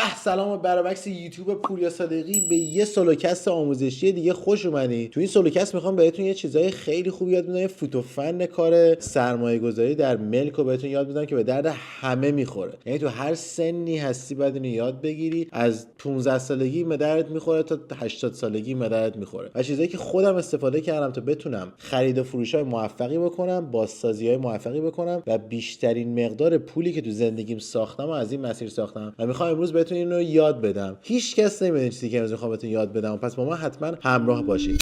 سلام و برابکس یوتیوب پوریا صادقی به یه سولوکست آموزشی دیگه خوش اومدین. تو این سولوکست میخوام بهتون یه چیزای خیلی خوب یاد بدم، فوت و فن کار سرمایه گذاری در ملک رو بهتون یاد بدم که به درد همه میخوره. یعنی تو هر سنی هستی باید اینو یاد بگیری، از 15 سالگی مدرت میخوره تا 80 سالگی مدرت میخوره. و چیزایی که خودم استفاده کردم تا بتونم خرید و فروش‌های موفقی بکنم، بازسازی‌های موفقی بکنم و بیشترین مقدار پولی که تو زندگیم ساختم و از این مسیر ساختم و میخوام امروز بهتون اینو یاد بدم. هیچ کس نمیدونه چیزی که امروز میخوام بهتون یاد بدم، پس با من حتما همراه باشید.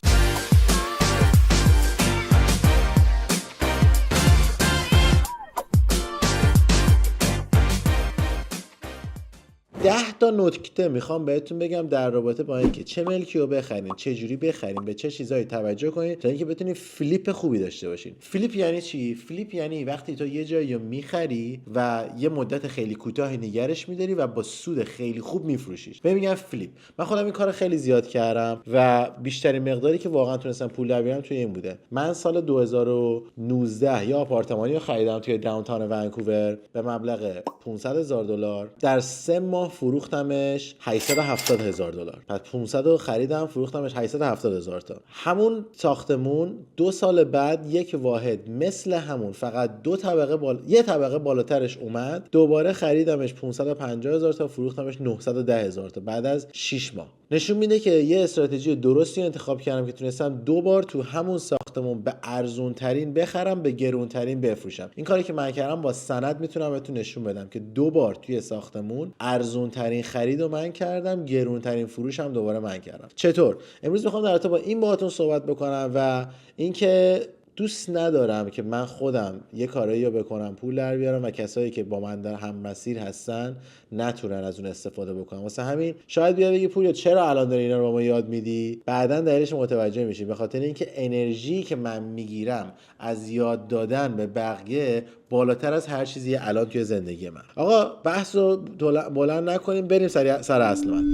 10 تا نکته میخوام بهتون بگم در رابطه با اینکه چه ملکی رو بخرین، چه جوری بخرین، به چه چیزایی توجه کنین تا اینکه بتونید فلیپ خوبی داشته باشین. فلیپ یعنی چی؟ فلیپ یعنی وقتی تو یه جایی رو میخری و یه مدت خیلی کوتاهی نگرش میداری و با سود خیلی خوب میفروشیش. بهم میگن فلیپ. من خودم این کارو خیلی زیاد کردم و بیشترین مقداری که واقعا تونستم پول در بیارم توی این بوده. من سال 2019 یا آپارتمانی رو خریدم توی داونتاون ونکوور به مبلغ $500,000. در 3 ماه فروختمش $870,000. پس 500 رو خریدم، فروختمش 870,000 تا. همون ساختمون 2 سال بعد یک واحد مثل همون فقط یه طبقه بالاترش اومد، دوباره خریدمش 550,000 تا، فروختمش 910,000 تا بعد از 6 ماه. نشون میده که یه استراتژی درستی انتخاب کردم که تونستم 2 بار تو همون ساختمون به ارزون ترین بخرم، به گرون ترین بفروشم. این کاری که من کردم با سند میتونم بهتون نشون بدم که 2 بار توی ساختمون ارزون ترین خریدو من کردم، گرون ترین فروش هم دوباره من کردم. چطور؟ امروز میخوام در رابطه با این باهاتون صحبت بکنم و اینکه دوست ندارم که من خودم یه کارایی رو بکنم پول در بیارم و کسایی که با من در هم مسیر هستن نتونن از اون استفاده بکنن. واسه همین شاید بیا بگی پوریا چرا الان داری اینا رو با ما یاد میدی؟ بعداً دلیلش متوجه میشی. به خاطر اینکه انرژی که من میگیرم از یاد دادن به بقیه بالاتر از هر چیزی الان توی زندگی من. آقا بحث رو بلند نکنیم، بریم سر اصل من.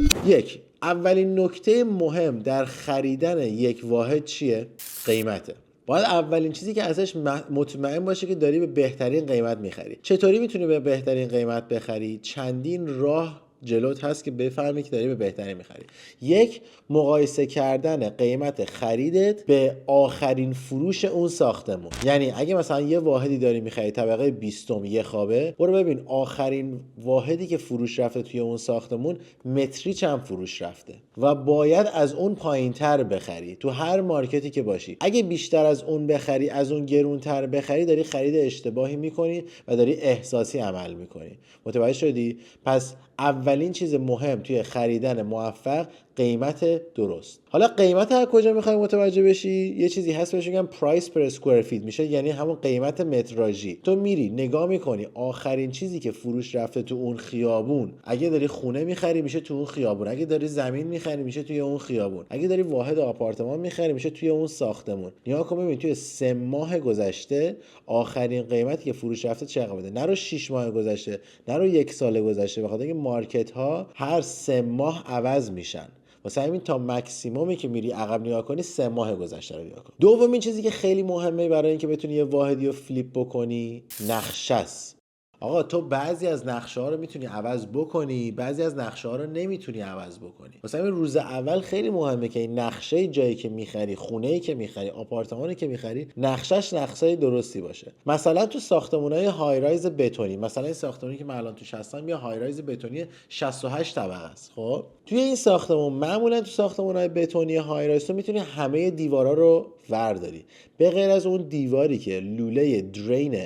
اولین نکته مهم در خریدن یک واحد چیه؟ قیمته. باید اولین چیزی که ازش مطمئن باشه که داری به بهترین قیمت میخری. چطوری میتونی به بهترین قیمت بخری؟ چندین راه جلوت هست که بفهمی که داری به بهترین میخری. یک، مقایسه کردن قیمت خریدت به آخرین فروش اون ساختمون. یعنی اگه مثلا یه واحدی داری میخری طبقه 20 یه خوابه، برو ببین آخرین واحدی که فروش رفته توی اون ساختمون متری چند فروش رفته و باید از اون پایینتر بخری تو هر مارکتی که باشی. اگه بیشتر از اون بخری، از اون گرونتر بخری، داری خرید اشتباهی میکنی و داری احساسی عمل میکنی. متوجه شدی؟ پس اولین چیز مهم توی خریدن موفق قیمت درست. حالا قیمت از کجا میخوای متوجه بشی؟ یه چیزی هست بهش میگن پرایس پر اسکوئر فیت، میشه یعنی همون قیمت متراژی. تو میری نگاه میکنی آخرین چیزی که فروش رفته تو اون خیابون، اگه داری خونه میخری میشه تو اون خیابون، اگه داری زمین میخری میشه توی اون خیابون، اگه داری واحد آپارتمان میخری میشه توی اون ساختمون. نگاه کن ببین توی 3 ماه گذشته آخرین قیمتی که فروش رفته چقدر بوده. نرو 6 ماه گذشته، نرو 1 سال گذشته، بخاطر اینکه مارکت ها هر 3 ماه عوض میشن. واسه همین تا مکسیمومی که میری عقب نگاه کنی 3 ماه گذشته رو نگاه کن. دومین چیزی که خیلی مهمه برای اینکه بتونی یه واحدی رو فلیپ بکنی نقشه است. آقا تو بعضی از نقشه ها رو میتونی عوض بکنی، بعضی از نقشه ها رو نمیتونی عوض بکنی. واسه همین روز اول خیلی مهمه که این نقشه جایی که میخری، خونه‌ای که میخری، آپارتمانی که میخری، نقشه‌اش نقشه درستی باشه. مثلا تو ساختمان‌های های رایز بتونی، مثلا این ساختمانی که من الان توش هستم یا های رایز بتونی 68 طبقه است. خب توی این ساختمون معمولا تو ساختمان‌های بتونی های رایز تو میتونی همه دیوارا رو ورداری، به غیر از اون دیواری که لوله درین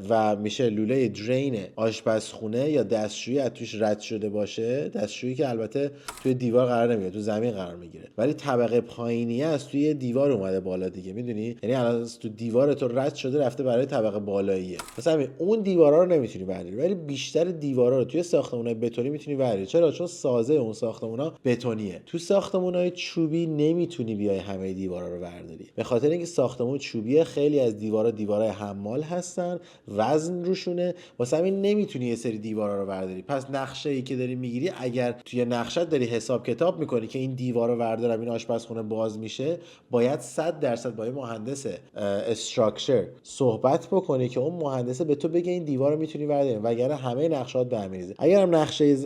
و میشه لوله درین آشپزخونه یا دستشویی از توش رد شده باشه. دستشویی که البته توی دیوار قرار نمیگیره، تو زمین قرار میگیره، ولی طبقه پایینی است توی دیوار اومده بالا دیگه، میدونی؟ یعنی الان تو دیوار تو رد شده رفته برای طبقه بالاییه. مثلا اون دیوارا رو نمیتونی برداری، ولی بیشتر دیوارا رو توی ساختمان‌های بتونی میتونی برداری. چرا؟ چون سازه اون ساختمان‌ها بتونیه. تو ساختمان‌های چوبی نمیتونی بیای همه دیوارا رو برداری. برداری. به خاطر اینکه ساختمون چوبیه، خیلی از دیوارای حمال هستن، وزن روشونه، واسه همین نمیتونی یه سری دیوارا رو برداری. پس نقشه‌ای که داری میگیری، اگر توی نقشت داری حساب کتاب میکنی که این دیوارو بردارم این آشپزخونه باز میشه، باید 100% با یه مهندس استراکچر صحبت بکنی که اون مهندس به تو بگه این دیوارو میتونی برداری، وگرنه همه نقشات به هم میریزه. اگر هم نقشه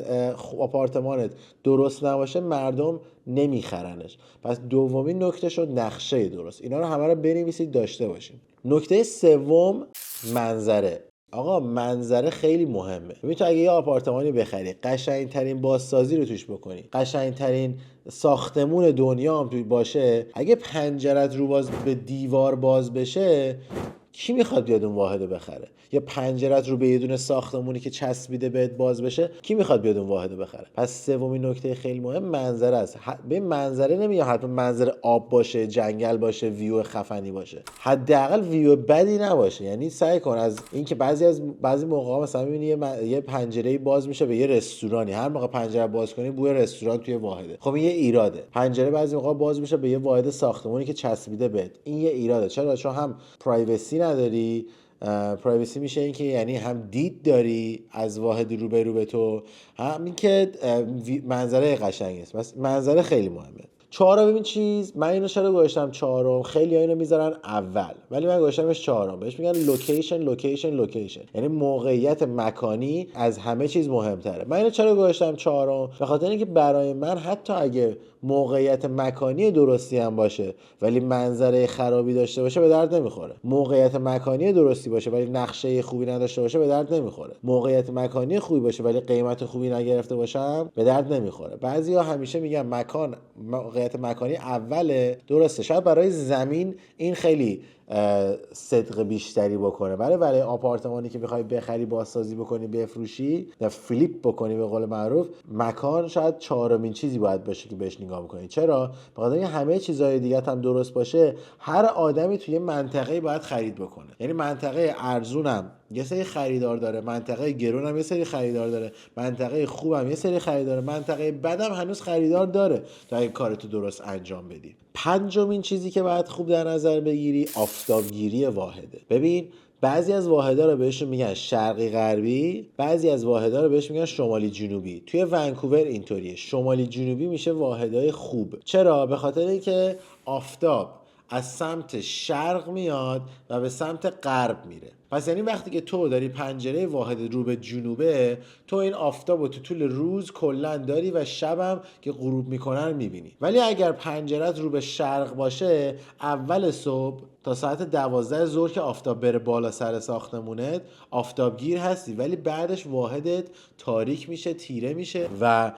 آپارتمانت درست نباشه مردم نمیخرنش. پس دومین نکته شد نقشه درست. اینا رو همه رو بنویسید داشته باشین. نکته سوم منظره. آقا منظره خیلی مهمه. ببین تو اگه یه آپارتمانی بخری، قشنگترین بازسازی رو توش بکنی، قشنگترین ساختمون دنیا هم توی باشه، اگه پنجرت رو باز به دیوار باز بشه، کی میخواد بیاد اون واحدو بخره؟ یا پنجرت رو به یه دونه ساختمونی که چسبیده بهت باز بشه، کی میخواد بیاد اون واحدو بخره؟ پس سومین نکته خیلی مهم منظره است. به منظره نمیگم حتما منظره آب باشه، جنگل باشه، ویو خفنی باشه، حداقل ویو بدی نباشه. یعنی سعی کن از اینکه بعضی موقعا مثلا میبینی یه پنجره باز میشه به یه رستورانی، هر موقع پنجره باز کنی بوی رستوران توی واحده. خب این یه ایراده. پنجره بعضی موقع باز میشه به یه واحد ساختمانی که چسبیده بهت، این یه ایراده. چرا؟ چون هم پرایوسی نداری. پرایوسی میشه این که یعنی هم دید داری از واحد روبرو به تو، هم این که منظره قشنگی است. بس منظره خیلی مهمه. چهارم ببین چیز، من اینو چرا گذاشتم چهارم؟ خیلی ها اینو میذارن اول، ولی من گذاشتمش چهارم. بهش میگن لوکیشن. یعنی موقعیت مکانی از همه چیز مهمتره. من اینو چرا گذاشتم چهارم؟ به خاطر اینکه برای من حتی اگه موقعیت مکانی درستی هم باشه ولی منظره خرابی داشته باشه به درد نمیخوره. موقعیت مکانی درستی باشه ولی نقشه خوبی نداشته باشه به درد نمیخوره. موقعیت مکانی خوبی باشه ولی قیمت خوبی نگرفته باشم به درد نمیخوره. بعضیا همیشه میگن موقعیت مکانی اوله، درسته، شاید برای زمین این خیلی صدق بیشتری بکنه، ولی برای آپارتمانی که بخوای بخری، بازسازی بکنی، بفروشی یا فلیپ بکنی به قول معروف، مکان شاید چهارمین چیزی باید باشه که بهش نگاه بکنی. چرا؟ به خاطر اینکه همه چیزهای دیگه هم درست باشه، هر آدمی توی منطقه‌ای باید خرید بکنه. یعنی منطقه ارزونم یه سری خریدار داره، منطقه گرونم یه سری خریدار داره، منطقه خوبم یه سری خریدار داره، منطقه بدم هنوز خریدار داره تا اگه کارتو درست انجام بدی. پنجمین چیزی که باید خوب در نظر بگیری آفتابگیری واحده. ببین بعضی از واحدها رو بهشون میگن شرقی غربی، بعضی از واحدها رو بهش میگن شمالی جنوبی. توی ونکوور اینطوریه، شمالی جنوبی میشه واحدهای خوب. چرا؟ به خاطر اینکه آفتاب از سمت شرق میاد و به سمت غرب میره. پس یعنی وقتی که تو داری پنجره واحد رو به جنوبه، تو این آفتاب رو تو طول روز کلا داری و شبم که غروب میکنن میبینی. ولی اگر پنجرت رو به شرق باشه، اول صبح تا ساعت 12 ظهر که آفتاب بره بالا سر ساختمونت آفتابگیر هستی، ولی بعدش واحدت تاریک میشه، تیره میشه و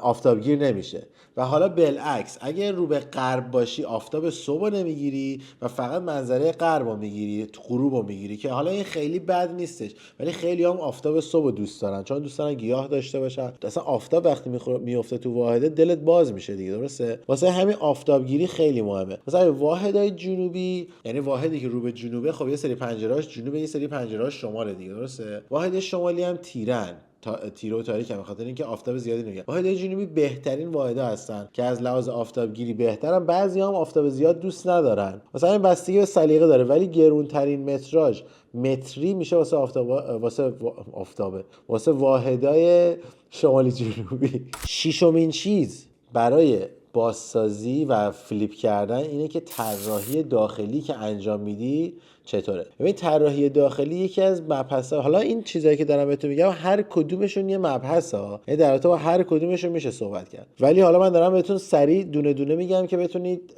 آفتابگیر نمیشه. و حالا بالعکس، اگه رو به غرب باشی آفتاب صبح نمیگیری و فقط منظره غرب رو میگیری، غروب رو میگیری، که حالا این خیلی بد نیستش، ولی خیلی هم آفتاب صبح دوست دارن چون دوست دارن گیاه داشته باشن. اصلا آفتاب وقتی میفته تو واحده دلت باز میشه دیگه، درسته؟ واسه همین آفتابگیری خیلی مهمه. مثلا واحدهای جنوبی، یعنی واحدی که رو به جنوبه، خب یه سری پنجرهاش جنوبه، یه سری پنجرهاش شماله دیگه، درسته؟ واحد شمالی هم تیرن، تیره و تاریک هم، بخاطر اینکه آفتاب زیادی نمیگیرن. واحدهای جنوبی بهترین واحدها هستن که از لحاظ آفتابگیری بهترن. بعضی هم آفتاب زیاد دوست ندارن، مثلا این بستگی به سلیقه داره، ولی گرونترین متراژ متری میشه واسه واحدهای شمالی جنوبی. ششمین چیز برای بازسازی و فلیپ کردن اینه که طراحی داخلی که انجام میدی چطوره. ببین طراحی داخلی یکی از مبحث‌ها، حالا این چیزایی که دارم بهتون میگم هر کدومشون یه مبحثه، یعنی در رابطه با هر کدومشون میشه صحبت کرد، ولی حالا من دارم بهتون سریع دونه دونه میگم که بتونید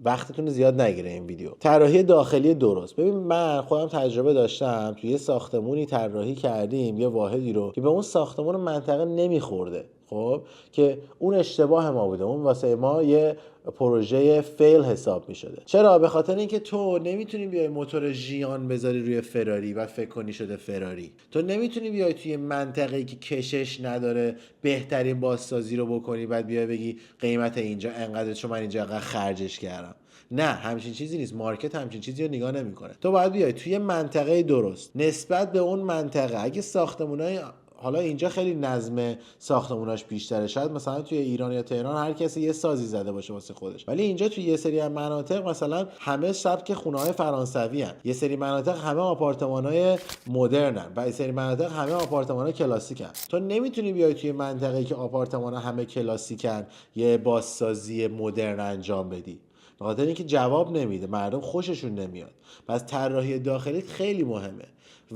وقتتون زیاد نگیره این ویدیو. طراحی داخلی درست. ببین من خودم تجربه داشتم، توی یه ساختمونی طراحی کردیم یه واحدی رو که به اون ساختمون منطقه نمیخورده، خب که اون اشتباه ما بوده، اون واسه ما یه پروژه فیل حساب می شده. چرا؟ به خاطر اینکه تو نمیتونی بیای موتور ژیان بذاری روی فراری و فکر کنی شده فراری. تو نمیتونی بیای توی منطقه‌ای که کشش نداره بهترین بازسازی رو بکنی بعد بیای بگی قیمت اینجا انقدر چون من اینجا انقدر خرجش کردم. نه، همچین چیزی نیست. مارکت همچین چیزی رو نگاه نمیکنه. تو باید بیای توی منطقه درست نسبت به اون منطقه. اگه ساختمونای حالا اینجا خیلی نظم ساختموناش بیشتره، شاید مثلا توی ایران یا تهران هر کسی یه سازی زده باشه واسه خودش، ولی اینجا توی یه سری از مناطق مثلا همه سبک خونه‌های فرانسوی ان، یه سری مناطق همه آپارتمان‌های مدرنن و یه سری مناطق همه آپارتمان‌های کلاسیکن. تو نمیتونی بیای توی منطقه‌ای که آپارتمان‌ها همه کلاسیکن یه بازسازی مدرن انجام بدی، به خاطر اینکه جواب نمیده، مردم خوششون نمیاد. پس طراحی داخلی خیلی مهمه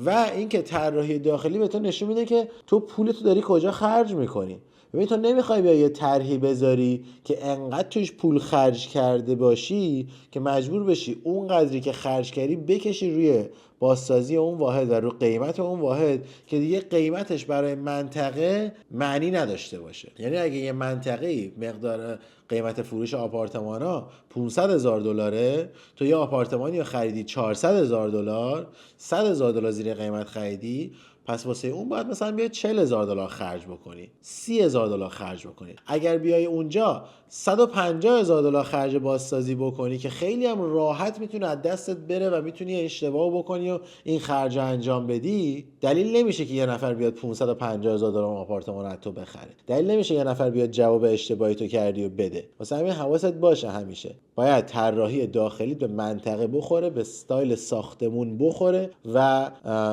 و اینکه طراحی داخلی به تو نشون میده که تو پولتو داری کجا خرج میکنی. ببین تو نمیخوای بیا یه طرحی بذاری که انقدر توش پول خرج کرده باشی که مجبور بشی اون قدری که خرج کردی بکشی روی بازسازی اون واحد و رو قیمت اون واحد که دیگه قیمتش برای منطقه معنی نداشته باشه. یعنی اگه یه منطقه‌ای مقدار قیمت فروش آپارتمانا $500,000، تو یه آپارتمانی رو خریدی $400,000، $100,000 زیر قیمت خریدی، پس واسه اون باید مثلا بیای $40,000 خرج بکنی، $30,000 خرج بکنی. اگر بیای اونجا $150,000 خرج بازسازی بکنی که خیلی هم راحت میتونه از دستت بره و میتونی اشتباه بکنی و این خرج انجام بدی، دلیل نمیشه که یه نفر بیاد $550,000 آپارتمان از تو بخره. دلیل نمیشه یه نفر بیاد جواب اشتباهی تو کردی و بده. واسه همین حواست باشه، همیشه باید طراحی داخلی به منطقه بخوره، به استایل ساختمون بخوره و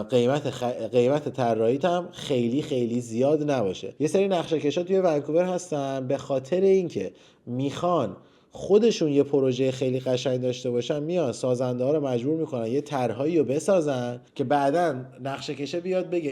قیمت طراحیت هم خیلی خیلی زیاد نباشه. یه سری نقشه‌کشا توی ونکوور هستن به خاطر اینکه میخوان خودشون یه پروژه خیلی قشنگ داشته باشن، میان سازنده ها رو مجبور میکنن یه طرحی رو بسازن که بعداً نقشه کشه بیاد بگه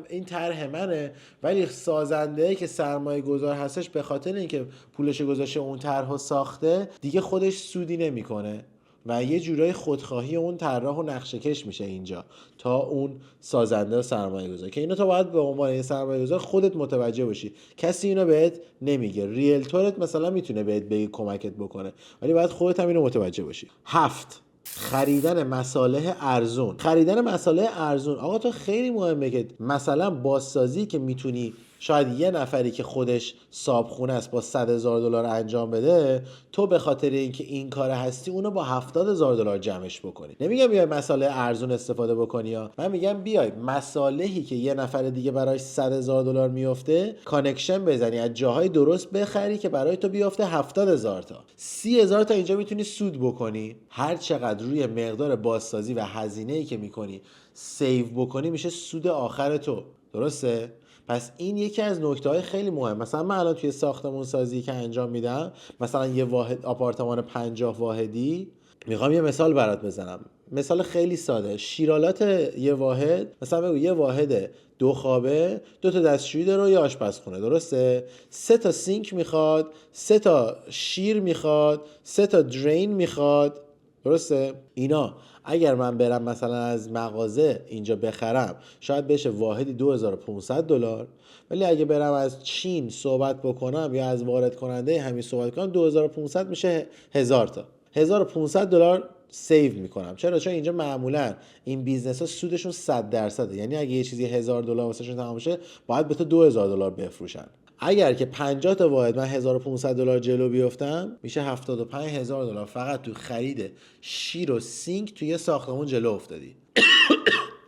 این طرح منه، ولی سازنده که سرمایه گذار هستش به خاطر اینکه پولش گذاشته اون طرحو ساخته دیگه خودش سودی نمیکنه و یه جورای خودخواهی اون طراح و نقشه کش میشه اینجا تا اون سازنده و سرمایه گذار، که اینو تو باید به عنوان یه سرمایه گذار خودت متوجه باشی. کسی اینو بهت نمیگه، ریلتورت مثلا میتونه بهت بگه کمکت بکنه، ولی باید خودت هم اینو متوجه باشی. 7. خریدن مصالح ارزون. آقا تو خیلی مهمه که مثلا بازسازی که میتونی شاید یه نفری که خودش صابخونه است با $100,000 انجام بده، تو به خاطر اینکه این کار هستی اونو با $70,000 جمعش بکنی. نمیگم بیای مصالح ارزون استفاده بکنی ها، من میگم بیای مصالحی که یه نفر دیگه براش $100,000 میفته کانکشن بزنی، از جاهای درست بخری که برای تو بیفته 70,000 تا 30,000 تا اینجا میتونی سود بکنی. هر چقدر روی مقدار بازسازی و هزینه‌ای که میکنی سیو بکنی میشه سود آخر تو. درسته؟ پس این یکی از نکته‌های خیلی مهم. مثلا من الان توی ساختمون سازی که انجام میدم، مثلا یه واحد آپارتمان 50 واحدی، میخوام یه مثال برات بزنم، مثال خیلی ساده. شیرالات یه واحد، مثلا بگو یه واحد 2 خوابه، 2 تا دستشویی داره و یه آشپزخونه، درسته؟ 3 تا سینک میخواد، 3 تا شیر میخواد، 3 تا درین میخواد، درسته؟ اینا اگر من برم مثلا از مغازه اینجا بخرم شاید بشه واحدی $2,500، ولی اگه برم از چین صحبت بکنم یا از وارد کننده همین صحبت کنم 2,500 میشه 1000 تا $1,500 سیو میکنم. چرا؟ چون اینجا معمولا این بیزنس ها سودشون 100%، یعنی اگه یه چیزی $1,000 واسهشون تمام شه باید به تو $2,000 بفروشن. اگر که 50 تا واحد من $1,500 جلو بیفتم میشه $75,000 فقط تو خرید شیر و سینک توی یه ساختمون جلو افتادی.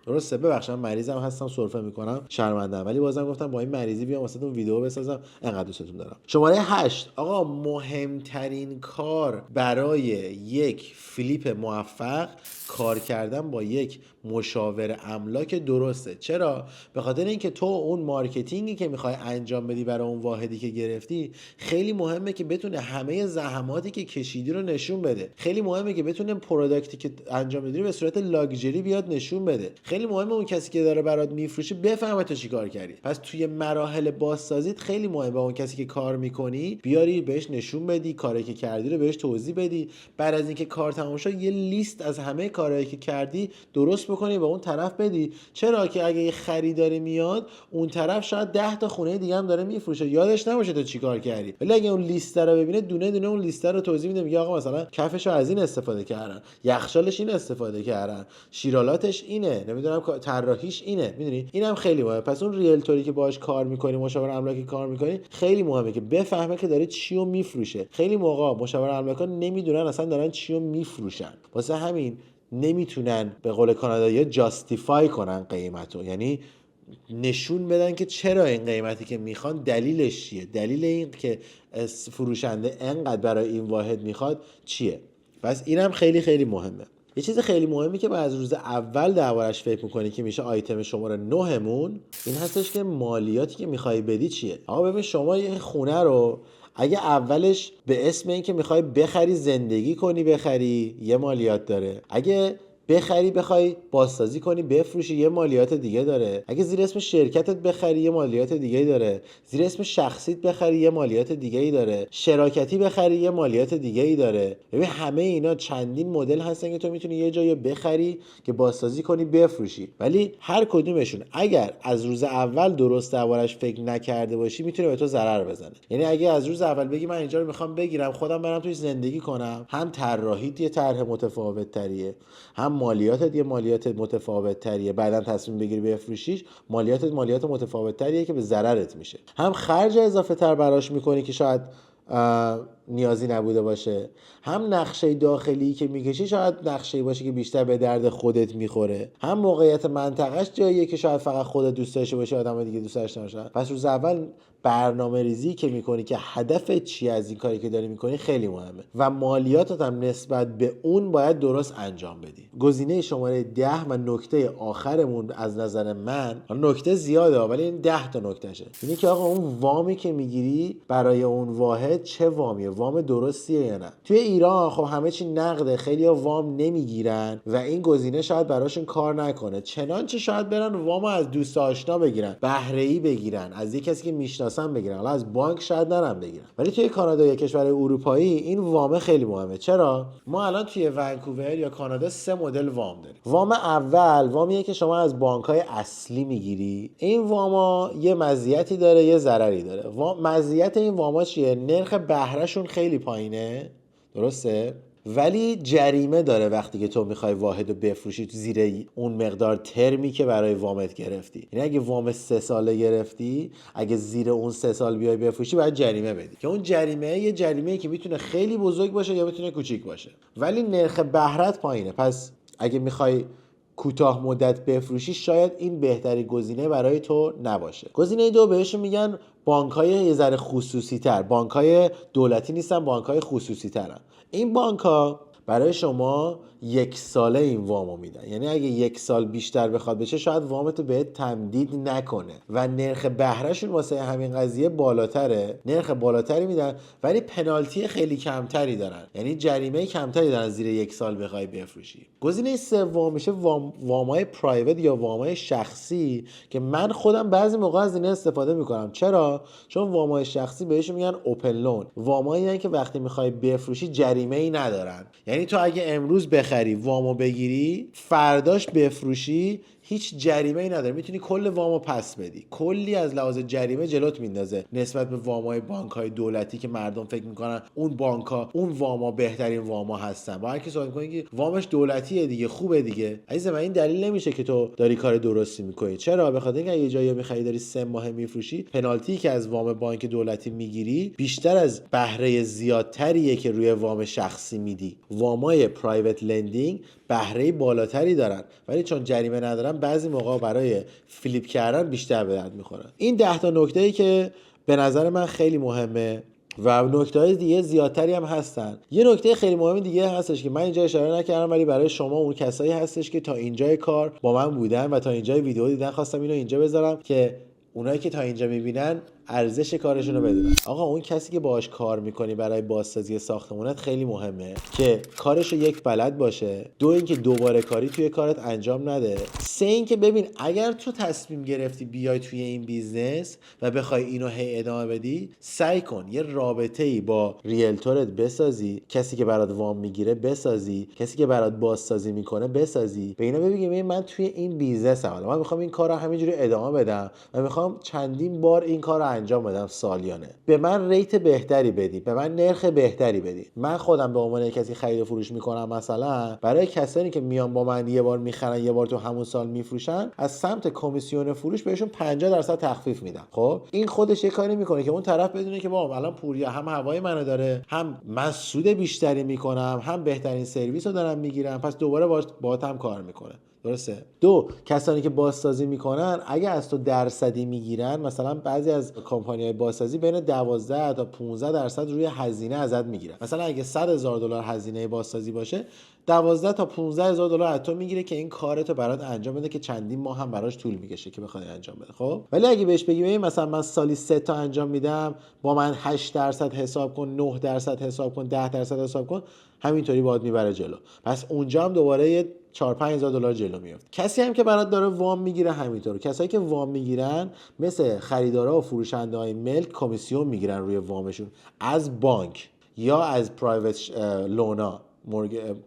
درسته؟ ببخشید من مریضم هستم سرفه میکنم، شرمندم، ولی بازم گفتم با این مریضی بیام واسهتون ویدیو بسازم، انقدر دوستتون دارم. شماره 8. آقا مهمترین کار برای یک فلیپ موفق کار کردن با یک مشاور املاک درسته. چرا؟ به خاطر اینکه تو اون مارکتینگی که میخوای انجام بدی برای اون واحدی که گرفتی خیلی مهمه که بتونه همه زحماتی که کشیدی رو نشون بده. خیلی مهمه که بتونه پروداکتی که انجام بدی رو به صورت لاکچری بیاد نشون بده. خیلی مهمه اون کسی که داره برات میفروشه بفهمه تو چیکار کردی. پس توی مراحل بازسازیت خیلی مهمه اون کسی که کار میکنی بیاری بهش نشون بدی، کاری که کردی رو بهش توضیح بدی. بعد از اینکه کار تموم شد یه لیست از همه کارهایی که کردی درست بکنی به اون طرف بدی. چرا که اگه یه خریداری میاد اون طرف شاید 10 تا خونه دیگه هم داره میفروشه، یادش نباشه تو چیکار کردی، ولی اگه اون لیست رو ببینه دونه دونه اون لیست رو توضیح میده، میگه آقا مثلا کفشو از این استفاده کردن، یخچالش این استفاده کردن، شیرالاتش اینه، نمیدونم طراحیش اینه. میدونی اینم خیلی مهمه. پس اون ریلتوری که باهاش کار میکنی، مشاور املاکی کار میکنی، خیلی مهمه که بفهمه که داره چیو میفروشه. خیلی موقع مشاور املاکا نمیدونن اصلا دارن چیو میفروشن، واسه همین نمیتونن به قول کانادایی جاستیفای کنن قیمتو، یعنی نشون بدن که چرا این قیمتی که میخوان دلیلش چیه، دلیل این که فروشنده انقدر برای این واحد میخواد چیه. پس اینم خیلی خیلی مهمه. یه چیز خیلی مهمی که از روز اول دربارش فکر میکنی که میشه آیتم شماره 9مون، این هستش که مالیاتی که میخوای بدی چیه. آقا ببین شما یه خونه رو اگه اولش به اسم این که میخوای بخری زندگی کنی بخری، یه مالیات داره. اگه بخری بخوای بازسازی کنی بفروشی، یه مالیات دیگه داره. اگه زیر اسم شرکتت بخری یه مالیات دیگه داره. زیر اسم شخصیت بخری یه مالیات دیگه داره. شراکتی بخری یه مالیات دیگه داره. ببین همه اینا چندین مدل هستن که تو میتونی یه جایی بخری که بازسازی کنی بفروشی، ولی هر کدومشون اگر از روز اول درست دربارش فکر نکرده باشی میتونه به تو ضرر بزنه. یعنی اگه از روز اول بگی من اینجا رو میخوام بگیرم خودم برم توش زندگی کنم، هم طراحیت یه طرح متفاوت تریه، هم مالیاتت یه مالیات متفاوت تریه، بعدن تصمیم بگیری بفروشیش مالیات متفاوت تریه که به ضررت میشه. هم خرج اضافه تر براش میکنی که شاید نیازی نبوده باشه، هم نقشه داخلی که میکشی شاید نقشه باشه که بیشتر به درد خودت میخوره، هم موقعیت منطقهش جاییه که شاید فقط خودت دوست داشته باشی آدم دیگه دوست داشته باشه. پس روز اول برنامه ریزی که میکنی که هدفت چی از این کاری که داری میکنی خیلی مهمه و مالیاتت هم نسبت به اون باید درست انجام بدی. گزینه شماره 10 و نکته آخرمون از نظر من، نکته زیاده ولی این 10 تا نکتهشه، اینه که آقا اون وامی که میگیری برای اون واحد چه وامیه، وام درستیه یا نه. توی ایران خب همه چی نقده، خیلی‌ها وام نمیگیرن و این گزینه شاید براشون کار نکنه، چنانچه شاید برن وامو از دوست آشنا بگیرن، بهره‌ای بگیرن، از یک کسی که میشناسن بگیرن، حالا از بانک شاید نرن بگیرن. ولی توی کانادا یا کشور اروپایی این وام خیلی مهمه. چرا؟ ما الان توی ونکوور یا کانادا 3 مدل وام داریم. وام اول وامیه که شما از بانک‌های اصلی میگیری. این واما یه مزیتی داره یه ضرری داره. مزیت این واما چیه؟ نرخ بهرهشون خیلی پایینه، درسته؟ ولی جریمه داره وقتی که تو میخوای واحد رو بفروشی زیر اون مقدار ترمی که برای وامت گرفتی. یعنی اگه وام 3 ساله گرفتی، اگه زیر اون 3 سال بیای بفروشی باید جریمه بدی، که اون جریمه یه جریمه‌ای که میتونه خیلی بزرگ باشه یا میتونه کوچیک باشه، ولی نرخ بهرهت پایینه. پس اگه میخوای کوتاه مدت بفروشی شاید این بهترین گزینه برای تو نباشه. گزینه دو بهشون میگن بانک‌های یه ذره خصوصی تر، بانک‌های دولتی نیستن، بانک‌های خصوصی ترن. این بانک‌ها برای شما 1 ساله این وامو میدن، یعنی اگه 1 سال بیشتر بخواد بشه شاید وامتو بهت تمدید نکنه و نرخ بهرهشون واسه همین قضیه بالاتره، نرخ بالاتری میدن ولی پنالتی خیلی کمتری دارن، یعنی جریمه کمتری دارن زیر 1 سال بخوای بفروشی. گزینه سوم میشه وامای پرایوت یا وامای شخصی که من خودم بعضی موقع از اینا استفاده میکنم. چرا؟ چون وامای شخصی بهشون میگن اوپن لون، وامایی که وقتی میخوای بفروشی جریمه ای ندارن، یعنی تو اگه امروز بخری وامو بگیری فرداش بفروشی هیچ جریمه ای نداره، میتونی کل وامو پس بدی. کلی از لحاظ جریمه جلوت میندازه نسبت به وامای بانک‌های دولتی که مردم فکر میکنن اون بانک‌ها اون واما بهترین واما هستن. با هر کی صحبت می‌کنی که وامش دولتیه دیگه، خوبه دیگه. عزیز من این دلیل نمیشه که تو داری کار درستی میکنی. چرا؟ به خاطر اینکه یه جایی می‌خری داری 3 ماه میفروشی، پنالتی که از وام بانک دولتی میگیری بیشتر از بهره زیادتریه که روی وام شخصی میدی. وامای پرایوت لندینگ بهره بالاتری دارن ولی چون جریمه ندارن بعضی موقع برای فلیپ کردن بیشتر به درد میخورن. این 10 تا نکته‌ای که به نظر من خیلی مهمه و نکته‌های دیگه زیادتری هم هستن. یه نکته خیلی مهم دیگه هستش که من اینجا اشاره نکردم ولی برای شما اون کسایی هستش که تا اینجای کار با من بودن و تا اینجای ویدیو دیدن، خواستم اینو اینجا بذارم که اونایی که تا اینجا میبینن ارزش کارشون رو بدونن. آقا اون کسی که باهاش کار میکنی برای بازسازی ساختمونت خیلی مهمه که کارش یک بلد باشه، 2 اینکه دوباره کاری توی کارت انجام نده، 3 اینکه ببین اگر تو تصمیم گرفتی بیای توی این بیزنس و بخوای اینو هی ادامه بدی، سعی کن یه رابطه‌ای با ریلتورت بسازی، کسی که برات وام میگیره بسازی، کسی که برات بازسازی میکنه بسازی، به اینا ببین من توی این بیزنسم، من میخوام این کارو همینجوری ادامه بدم و میخوام چندین بار این کارو انجام بدم سالیانه، به من ریت بهتری بدی، به من نرخ بهتری بدی. من خودم به عنوان کسی خرید و فروش میکنم، مثلا برای کسانی که میان با من یه بار میخرن یه بار تو همون سال میفروشن، از سمت کمیسیون فروش بهشون 50% تخفیف میدم. خب این خودش یه کاری میکنه که اون طرف بدونه که بابا الان پوریا هم هوای منو داره، هم من سود بیشتری میکنم، هم بهترین سرویس رو دارم میگیرم، پس دوباره باهات هم کار میکنه. درسته. دو، کسانی که بازسازی میکنن اگه از تو درصدی میگیرن، مثلا بعضی از کمپانی‌های بازسازی بین 12 تا 15% روی هزینه ازت میگیرن. مثلا اگه $100,000 هزینه بازسازی باشه، 12 تا 15,000 دلار از تو میگیره که این کارتو برات انجام بده که چندین ماه هم براش طول میکشه که بخواد انجام بده. خب ولی اگه بهش بگی مثلا من سالی 3 تا انجام میدم، با من 8% حساب کن، 9% حساب کن، 10% حساب کن، همینطوری باهات میبره جلو. پس اونجا هم دوباره یه 4-5,000 دلار جلو میافت. کسی هم که برات داره وام میگیره همینطور. کسایی که وام میگیرن مثل خریدارا و فروشنده های ملک کمیسیون میگیرن روی وامشون از بانک یا از پرایوت لونا،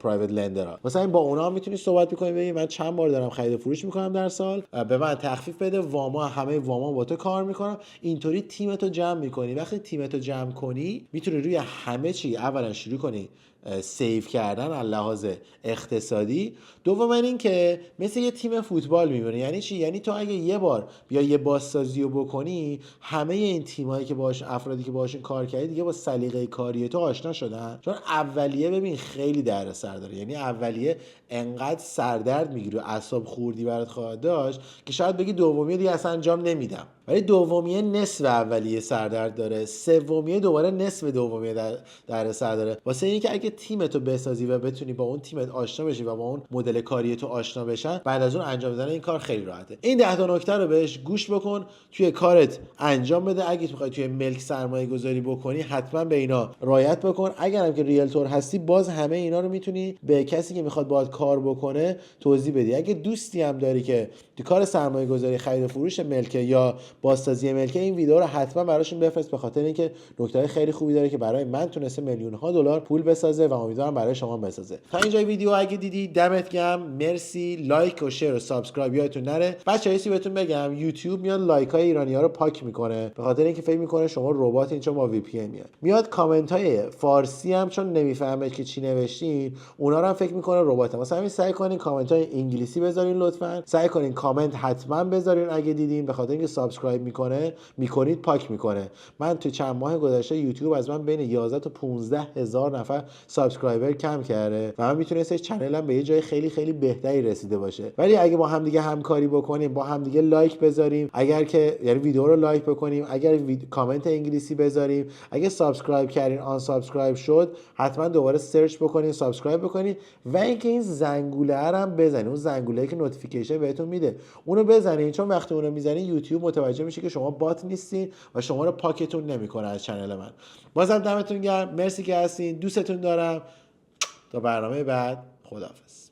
پرایوت لندرها. مثلا با اونا هم میتونی صحبت بکنی، ببین من چند بار دارم خرید و فروش میکنم در سال، به من تخفیف بده، واما همه واما با تو کار میکنم. اینطوری تیمتو جمع میکنی. وقتی تیمتو جمع کنی میتونی روی همه چی اولا شروع کنی سیو کردن از لحاظ اقتصادی. دوم این که مثل یه تیم فوتبال میمونه. یعنی چی؟ یعنی تو اگه یه بار بیا یه بازسازی رو بکنی، همه این تیمایی که باهاش، افرادی که باهاشون کار کردی دیگه با سلیقه کاری تو آشنا شدن. چون اولیه ببین خیلی دردسر داره. یعنی اولیه انقدر سردرد میگیره و اعصاب خوردی برات خواهد داشت که شاید بگی دومیه دیگه اصلا انجام نمیدم. ولی دومیه نصف اولیه سردرد داره، سومیه دوباره نصف دومیه در سر داره. واسه اینکه اگه تیمتو بسازی و بتونی با اون تیمت آشنا بشی و با اون مدل کاری تو آشنا بشن، بعد از اون انجام دادن این کار خیلی راحته. این 10 تا نکته رو بهش گوش بکن، توی کارت انجام بده. اگه میخوای توی ملک سرمایه گذاری بکنی حتما به اینا رعایت بکن. اگرم که ریلتور هستی باز همه اینا رو میتونی به کسی که میخواد باهات کار بکنه توضیح بدی. اگه دوستی هم داری که تو کار سرمایه گذاری خرید و فروش ملک یا بازسازی ملک، این ویدیو رو حتما براشون بفرست، به خاطر اینکه نکته خیلی خوبی داره که برای من تونسته میلیون ها دلار پول بسازه و امیدوارم برای شما بسازه. تا اینجای ویدیو اگه دیدی دمت گرم، مرسی. لایک و شیر و سابسکرایب یادتون نره. بچه‌ها چیزی بهتون بگم، یوتیوب میاد لایک های ایرانی‌ها رو پاک میکنه به خاطر اینکه فکر میکنه شما ربات این، چون با وی پی ان میاد کامنت های فارسی هم چون نمیفهمه که چی نوشتین، اونا رو هم فکر میکنه ربات. مثلا همین سعی کنین کامنت های انگلیسی بذارین، لطفا سعی کنین کامنت حتما بذارین اگه دیدین، به خاطر اینکه سابسکرایب میکنید پاک میکنه. من تو چند ماه گذشته یوتیوب از من بین 11 تا 15 هزار نفر سابسکرایبر کم کرده و من میتونستم چنلم به یه جای خیلی خیلی بهتری رسیده باشه. ولی اگه با هم دیگه همکاری بکنیم، با هم دیگه لایک بذاریم، اگر که یعنی ویدیو رو لایک بکنیم، اگر کامنت انگلیسی بذاریم، اگه سابسکرایب کردین آن سابسکرایب شد، حتما دوباره سرچ بکنین سابسکرایب بکنین و اینکه این زنگوله رو هم بزنین، اون زنگوله‌ای که نوتیفیکیشن بهتون میده اونو بزنین، چون وقتی اونو میزنین یوتیوب متوجه میشه که شما بات نیستین و شما رو پاکتون نمیکنه از چنل من. بازم دمتون گرم، مرسی که هستین، دوستتون دارم. تا برنامه بعد، خداحافظ.